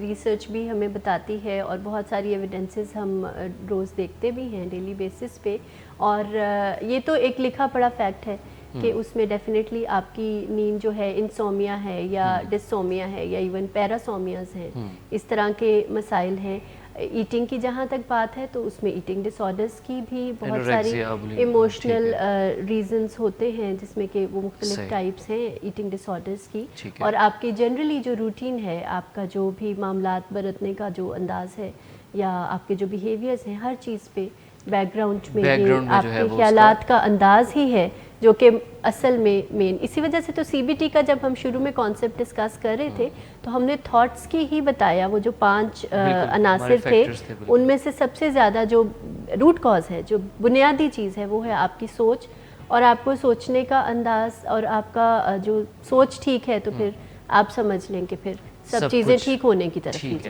Research بھی ہمیں بتاتی ہے اور بہت ساری ایویڈنسز ہم روز دیکھتے بھی ہیں ڈیلی بیسس پہ، اور یہ تو ایک لکھا پڑا فیکٹ ہے کہ اس میں ڈیفینیٹلی آپ کی نیند جو ہے انسومیا ہے یا ڈسومیا ہے یا ایون پیراسومیاز ہیں، اس طرح کے مسائل ہیں۔ ایٹنگ کی جہاں تک بات ہے تو اس میں ایٹنگ ڈس آرڈرز کی بھی بہت ساری ایموشنل ریزنز ہوتے ہیں، جس میں کہ وہ مختلف ٹائپس ہیں ایٹنگ ڈس آرڈرز کی، اور آپ کی جنرلی جو روٹین ہے، آپ کا جو بھی معاملات برتنے کا جو انداز ہے یا آپ کے جو بیہیویئرز ہیں، ہر چیز پہ بیک گراؤنڈ میں یہ آپ کے خیالات کا انداز ہی ہے جو کہ اصل میں مین۔ اسی وجہ سے تو سی بی ٹی کا جب ہم شروع میں کانسیپٹ ڈسکس کر رہے تھے تو ہم نے تھاٹس کی ہی بتایا، وہ جو 5 عناصر تھے ان میں سے سب سے زیادہ جو روٹ کاز ہے، جو بنیادی چیز ہے، وہ ہے آپ کی سوچ، اور آپ کو سوچنے کا انداز، اور آپ کا جو سوچ ٹھیک ہے تو پھر آپ سمجھ لیں کہ پھر سب چیزیں ٹھیک ہونے کی طرف ہی